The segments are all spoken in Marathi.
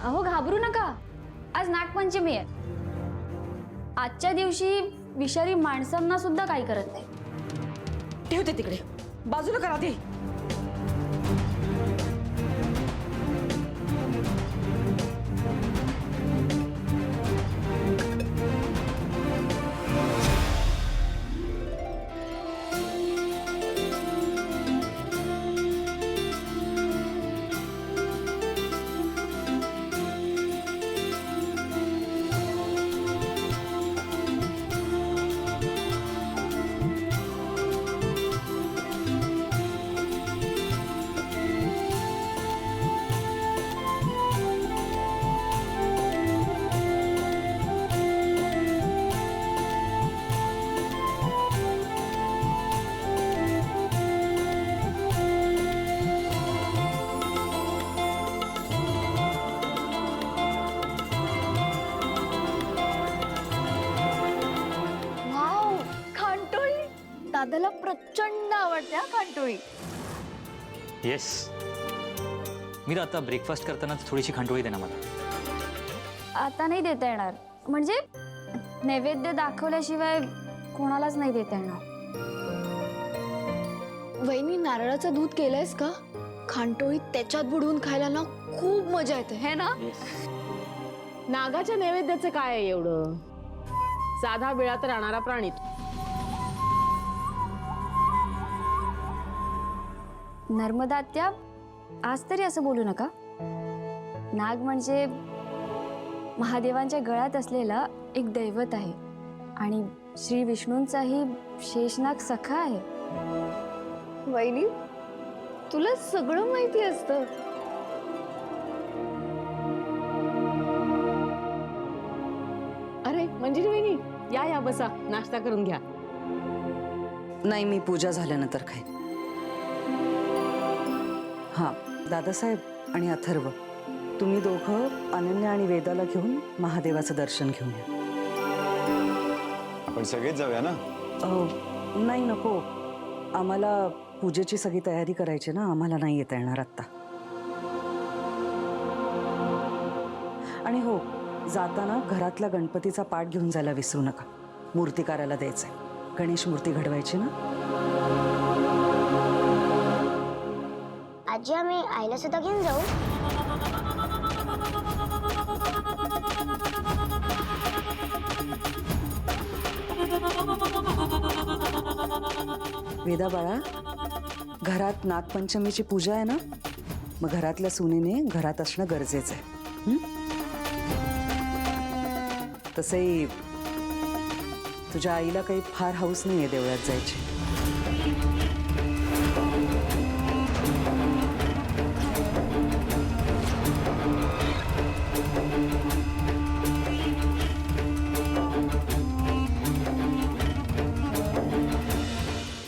अहो घाबरू नका, आज नागपंचमी आहे. आजच्या दिवशी विषारी माणसांना सुद्धा काही करत नाही. ठेवते तिकडे, बाजूला करा ते. दादाला प्रचंड आवडते हा खांटोळी. येस, मी आता ब्रेकफास्ट करताना थोडीशी खांटोळी दे ना मला. आता नाही देता येणार, म्हणजे नैवेद्य दाखवल्याशिवाय कोणालाच नाही देता येणार. वहिनी नारळाचं दूध केलंयस का? खांटोळी त्याच्यात बुडवून खायला ना खूप मजा येते है ना? नागाच्या नैवेद्याचं काय आहे एवढं? साधा बिळात राहणारा प्राणी. नर्मदात्या, आज तरी असं बोलू नका. नाग म्हणजे महादेवांच्या गळ्यात असलेला एक दैवत आहे आणि श्री विष्णूंचाही शेषनाग सखा आहे. वहिनी तुला सगळं माहिती असतं. अरे मंजिरी वहिनी, या बसा, नाश्ता करून घ्या. नाही, मी पूजा झाल्यानंतर खाईन. हां, दादासाहेब आणि अथर्व, तुम्ही दोघं अनन्या आणि वेदाला घेऊन महादेवाचं दर्शन घेऊन या. आपण सगळेच जाऊया ना? नाही, नको. आम्हाला पूजेची सगळी तयारी करायची ना, आम्हाला नाही येता येणार आत्ता. आणि हो, जाताना घरातला गणपतीचा पाठ घेऊन जायला विसरू नका. मूर्तिकाराला द्यायचंय. गणेश मूर्ती घडवायची ना. आजी, आम्ही आईला सुद्धा घेऊन जाऊ? वेदा बाळा, घरात नागपंचमीची पूजा आहे ना, मग घरातल्या सुनेने घरात असणं गरजेचं आहे. तसंही तुझ्या आईला काही फार हौस नाहीये देवळात जायची.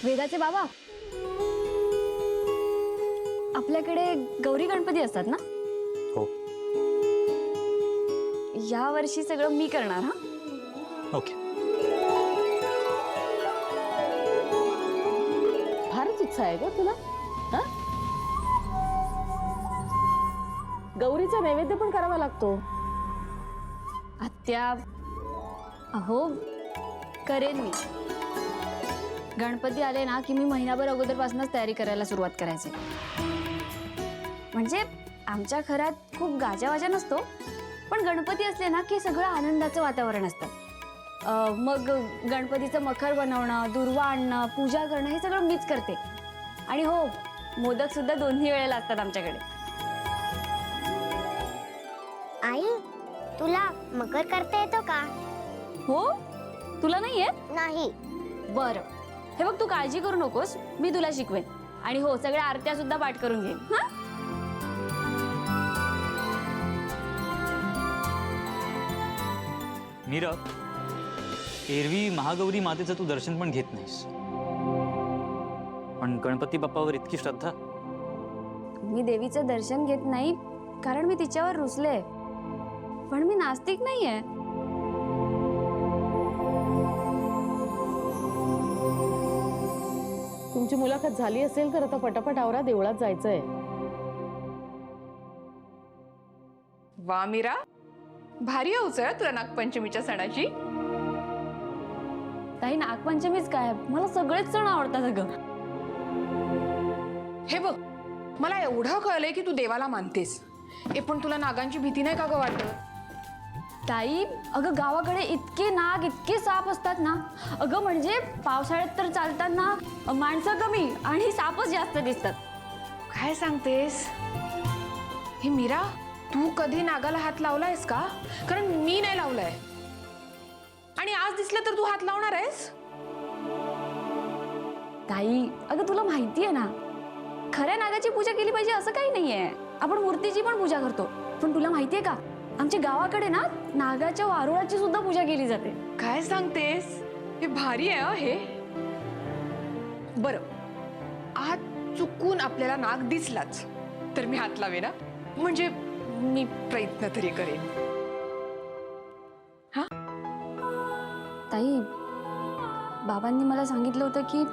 वेदाचे बाबा, आपल्याकडे गौरी गणपती असतात ना? हो. या वर्षी सगळं मी करणार. हा, ओके. फारच उत्साह आहे ग तुला. हा, गौरीचा नैवेद्य पण करावा लागतो. आत्या, अहो करेन मी. गणपती आले ना की मी महिनाभर अगोदरपासूनच तयारी करायला सुरुवात करायची. म्हणजे आमच्या घरात खूप गाजावाजा नसतो, पण गणपती असले ना की सगळं आनंदाचं वातावरण असतं. मग गणपतीचं मखर बनवणं, दुर्वा आणणं, पूजा करणं हे सगळं मीच करते. आणि हो, मोदक सुद्धा दोन्ही वेळेला असतात आमच्याकडे. आई, तुला मकर करता येतो का? हो, तुला नाही येत? नाही. बरं, हे बघ, तू काळजी करू नकोस, मी तुला शिकवेन. आणि हो, सगळ्या आरत्या सुद्धा पाठ करून घेईन. हा, मीरा, एरवी महागौरी मातेचं तू दर्शन पण घेत नाहीस, पण गणपती बाप्पावर इतकी श्रद्धा? मी देवीचं दर्शन घेत नाही कारण मी तिच्यावर रुसले, पण मी नास्तिक नाहीये. तुमची मुलाखत झाली असेल तर आता पटापट आवरा, देवळात जायचंय. वा मीरा, भारी हौस आहे तुला नागपंचमीच्या सणाची. ताई नागपंचमीच काय, मला सगळेच सण आवडतात अगं. हे बघ, मला एवढं कळलंय की तू देवाला मानतेस. पण तुला नागांची भीती नाही का ग वाटत? ताई अगं गावाकडे इतके नाग इतके साप असतात ना, अगं म्हणजे पावसाळ्यात तर चालताना माणसं कमी आणि सापच जास्त दिसतात. काय सांगतेस? हे मीरा, तू कधी नागाला हात लावलायस का? कारण मी नाही लावलाय. आणि आज दिसलं तर तू हात लावणार आहेस? ताई अगं तुला माहिती आहे ना, खऱ्या नागाची पूजा केली पाहिजे असं काही नाहीये. आपण मूर्तीची पण पूजा करतो. पण तुला माहितीये का, आमच्या गावाकडे ना नागाच्या वारुळाची सुद्धा पूजा केली जाते. काय सांगतेस? हे भारी आहे हे. बरं, आज चुकून आपल्याला नाग दिसलाच तर मी हात लावे ना, म्हणजे मी प्रयत्न तरी करेन. ताई बाबांनी मला सांगितलं होतं की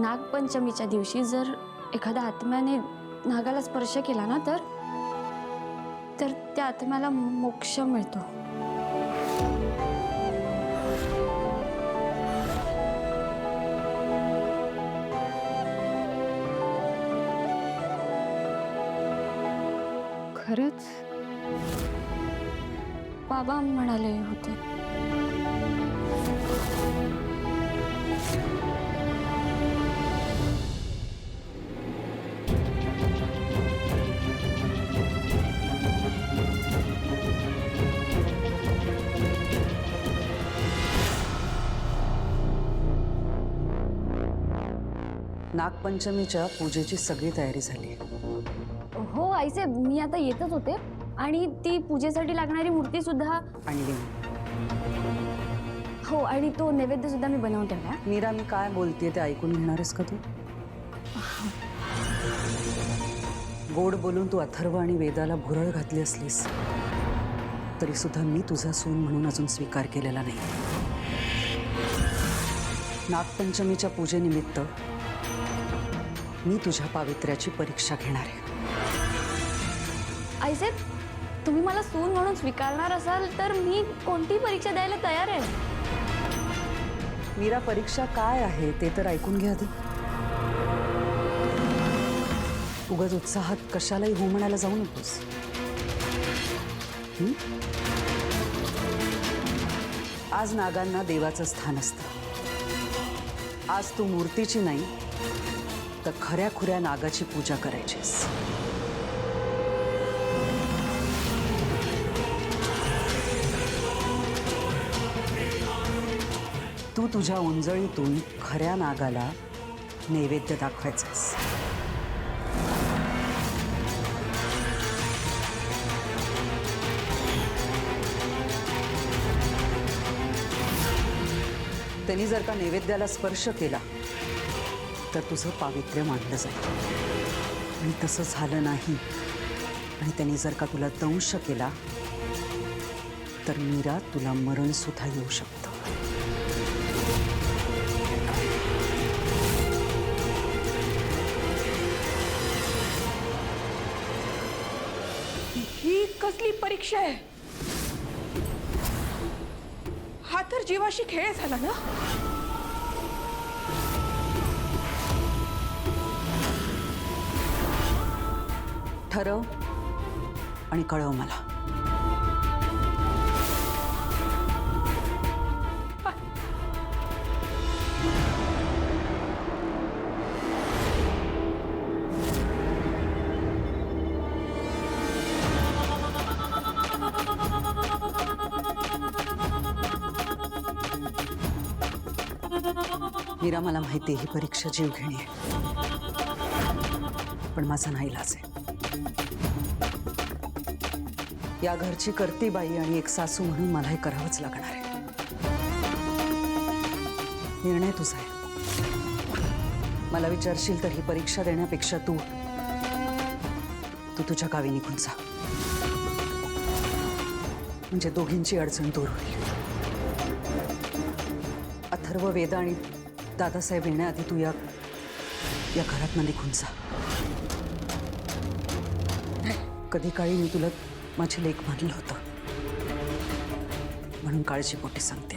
नागपंचमीच्या दिवशी जर एखाद्या आत्म्याने नागाला स्पर्श केला ना तर त्या आत्म्याला मोक्ष मिळतो. खरंच? बाबा म्हणाले होते. नागपंचमीच्या पूजेची सगळी तयारी झाली आहे. हो आईसाहेब, मी आता येतच होते आणि ती पूजेसाठी लागणारी मूर्ती सुद्धा आणली. हो, आणि तो नैवेद्य सुद्धा मी बनवून ठेवला. मीरा, मी काय बोलतेय ते ऐकून घेणारस का तू? गोड बोलून तू अथर्व आणि वेदाला भुरळ घातली असलीस तरी सुद्धा मी तुझा सून म्हणून अजून स्वीकार केलेला नाही. नागपंचमीच्या पूजेनिमित्त मी तुझ्या पावित्र्याची परीक्षा घेणार आहे. आईसाहेब, तुम्ही मला सून म्हणून स्वीकारणार असाल तर मी कोणतीही परीक्षा द्यायला तयार आहे. मीरा, परीक्षा काय आहे ते तर ऐकून घ्या आधी. उगाच उत्साहात कशालाही हो म्हणायला जाऊ नकोस. आज नागांना देवाचं स्थान असतं. आज तू मूर्तीची नाही तर खऱ्या खुऱ्या नागाची पूजा करायचीस. तू तुझ्या उंजळीतून खऱ्या नागाला नैवेद्य दाखवायचास. त्यांनी जर का नैवेद्याला स्पर्श केला तर तुझं पावित्र्य मानलं जाईल. आणि तसं झालं नाही आणि त्यांनी जर का तुला दंश केला तर मीरा, तुला मरण सुद्धा येऊ शकतं. ही कसली परीक्षा आहे? हा तर जीवाशी खेळ झाला ना. ठरव आणि कळव मला. मीरा, मला माहिती आहे ही परीक्षा जीवघेणी आहे, पण माझा नाईलाज आहे. या घरची करती बाई आणि एक सासू म्हणून मला हे करावंच लागणार आहे. निर्णय तुझा आहे. मला विचारशील तर ही परीक्षा देण्यापेक्षा तू तुझ्या गावी निघून जा, म्हणजे दोघींची अडचण दूर होईल. अथर्व, वेदा आणि दादासाहेब येण्याआधी तू या घरातनं निघून जा. कधी काळी मी तुला माझी लेक मानलं होतं, म्हणून काळजीपोटी सांगते.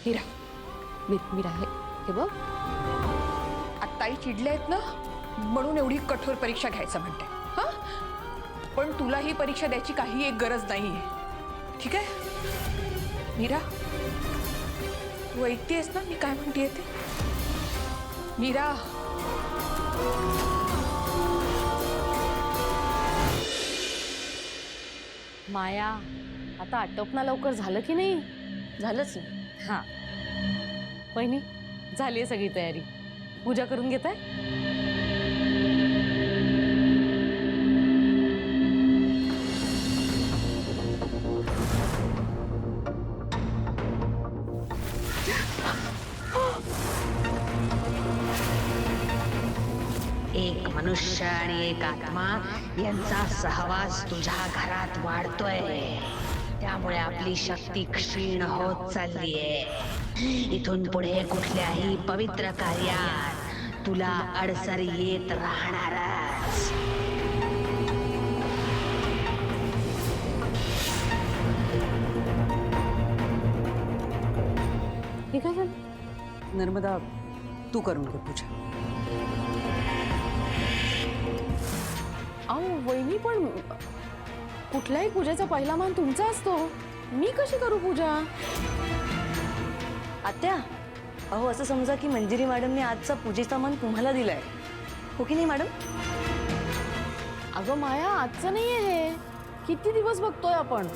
मीरा, मीरा हे बघ, आत्ताही चिडले आहेत ना म्हणून एवढी कठोर परीक्षा घ्यायचं म्हणते. हा, पण तुला ही परीक्षा द्यायची काही एक गरज नाहीये, ठीक आहे? मीरा, तू ऐकतेस ना मी काय म्हणतेय ते? मीरा, माया, आता आटोपना लवकर झालं की नाही? झालंच. हा वहिनी, झाली आहे सगळी तयारी. पूजा करून घेताय? एक मनुष्य आणि एक आत्मा यांचा सहवास तुझ्या घरात वाढतोय, त्यामुळे आपली शक्ती क्षीण होत चाललीये. इथून पुढे कुठल्याही पवित्र कार्यात तुला अडसर येत राहणारच. हे काय झालं? नर्मदा, तू करून घे पूजा. अहो वहिनी, पण कुठल्याही पूजेचा पहिला मान तुमचा असतो. मी कशी करू पूजा? आत्या, अहो असं समजा की मंजिरी मॅडमने आजचा पूजेचा मान तुम्हाला दिलाय, हो की नाही मॅडम? अगं माया, आजचं नाहीये हे. किती दिवस बघतोय आपण.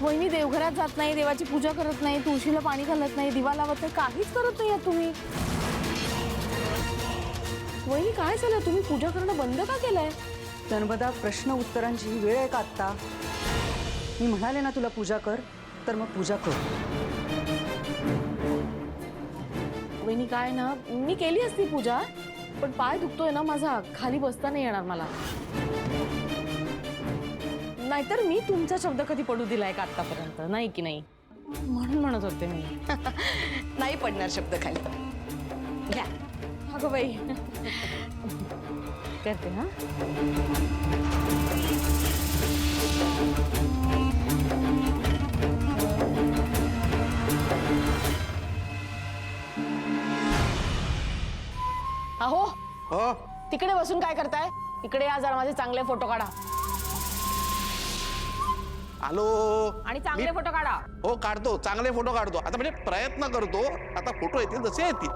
वहिनी देवघरात जात नाही, देवाची पूजा करत नाही, तुळशीला पाणी घालत नाही, दिवा लावत नाही, काहीच करत नाही तुम्ही. वहिनी काय झालं? तुम्ही पूजा करणं बंद का केलंय? नर्मदा, प्रश्न उत्तरांची ही वेळ आहे का आत्ता? मी म्हणाले ना तुला पूजा कर, तर मग पूजा कर. वहिनी काय ना, मी केली असती पूजा, पण पाय दुखतोय ना माझा, खाली बसता नाही येणार मला. नाहीतर मी तुमचा शब्द कधी पडू दिलाय का आतापर्यंत? नाही की नाही? म्हणून म्हणत होते मी. नाही पडणार शब्द खाली. घ्या. अगं बाई, करते हा. अहो, तिकडे बसून काय करताय? इकडे या जरा, माझे चांगले फोटो काढा. हॅलो. आणि चांगले फोटो काढा. हो काढतो, चांगले फोटो काढतो. आता म्हणजे प्रयत्न करतो. आता फोटो येतील जसे येतील.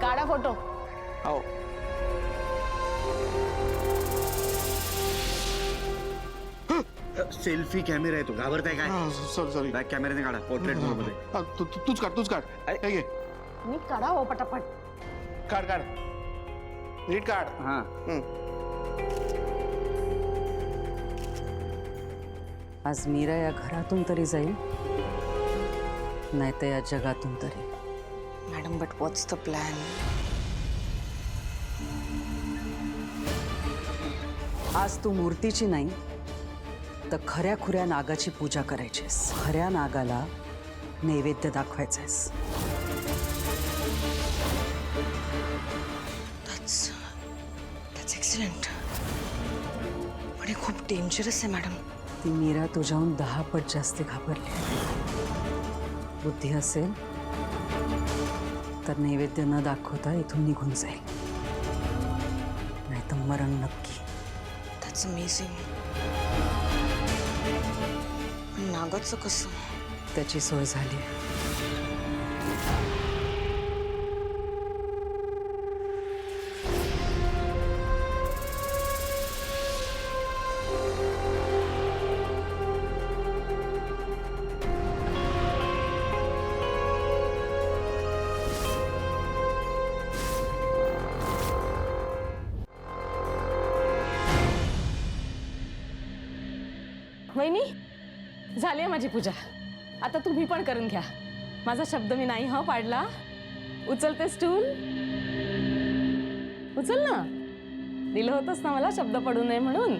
काढा फोटो. हो. सेल्फी कॅमेरा आहे तो, घाबरताय काय? सॉरी. बॅक कॅमेऱ्याने काढा, पोर्ट्रेट मध्ये. तूच काढ. हे घे. नीट काढा हो, पटापट. काढ. नीट काढ. हा. आज मीरा या घरातून तरी जाईल, नाही तर या जगातून तरी. Madam, but what's the plan? आज तू मूर्तीची नाही तर खऱ्या खुऱ्या नागाची पूजा करायचीस. खऱ्या नागाला नैवेद्य दाखवायचंयस. That's excellent. पण हे खूप डेंजरस आहे मॅडम. ती मीरा तुझ्याहून 10 पट जास्त घाबरली. बुद्धी असेल तर नैवेद्य न दाखवता इथून निघून जाईल, नाही तर मरण नक्की. That's amazing. नागाचं कसं? त्याची सोय झाली. वहिनी, झाली आहे माझी पूजा. आता तुम्ही पण करून घ्या. माझा शब्द मी नाही हा पाडला. उचलते स्टूल? उचल ना. दिलं होतंस ना मला शब्द पडू नये म्हणून.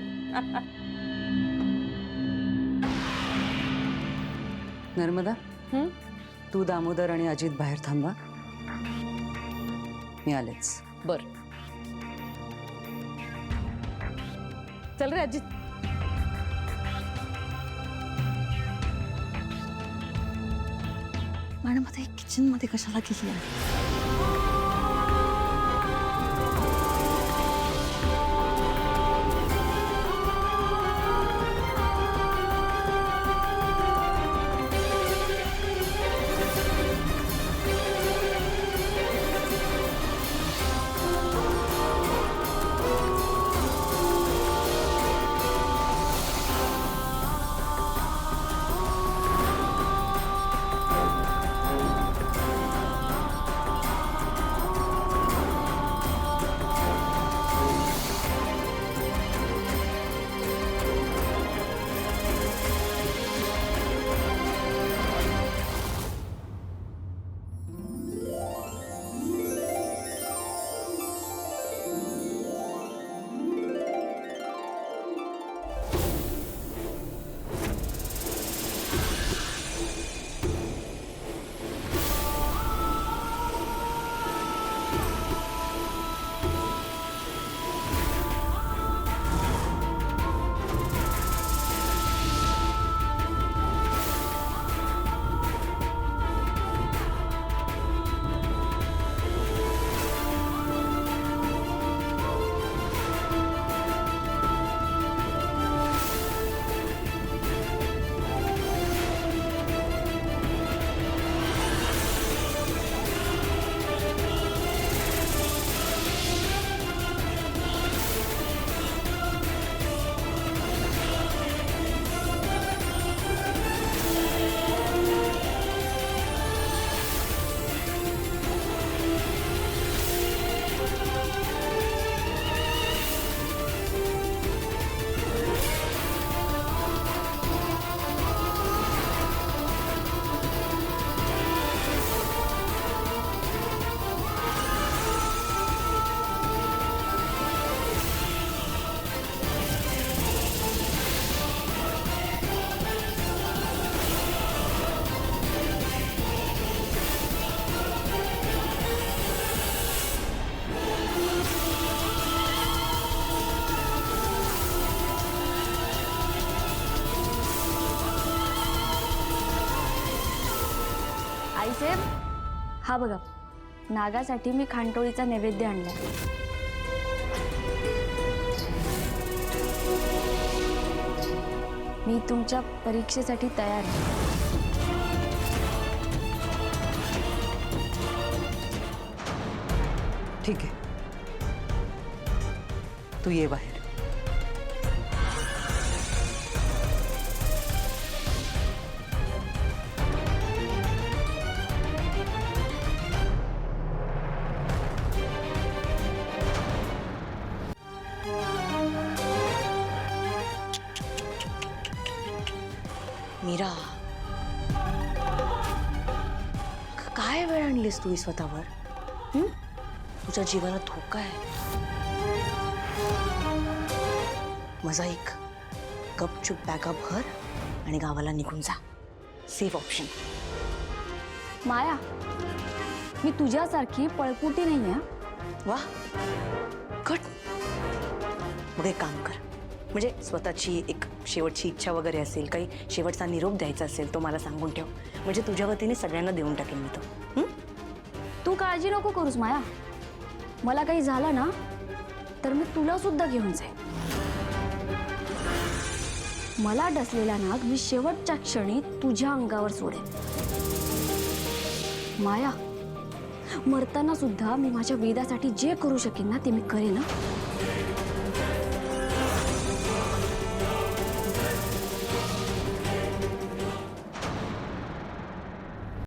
नर्मदा हं? तू दामोदर आणि अजित बाहेर थांबा, मी आलेच. बर चल रे अजित. मॅडम आता किचन मध्ये कशाला गेली आहे? आईसाहेब, हा बघा, नागासाठी मी खांटोळीचा नैवेद्य आणलाय. मी तुमच्या परीक्षेसाठी तयार आहे. ठीक आहे, तू ये बाहेर. मीरा, काय वेळ आणलीस तू स्वतःवर? तुझ्या जीवाला धोका आहे. माझा एक गपचूप बॅगा भर आणि गावाला निघून जा. Safe option. माया, मी तुझ्यासारखी पळपुटी नाही आहे. वा, कट. मग एक काम कर, म्हणजे स्वतःची एक शेवटची इच्छा वगैरे असेल, काही शेवटचा निरोप द्यायचा असेल, तो मला सांगून ठेव. म्हणजे तुझ्या वतीने सगळ्यांना देऊन टाकेन मी तो. तू काळजी नको करूस माया. मला काही झालं ना तर मी तुला सुद्धा घेऊन जाईन. मला डसलेला नाग मी शेवटच्या क्षणी तुझ्या अंगावर सोडेन. माया, मरताना सुद्धा मी माझ्या वेदासाठी जे करू शकेन ना ते मी करेन ना.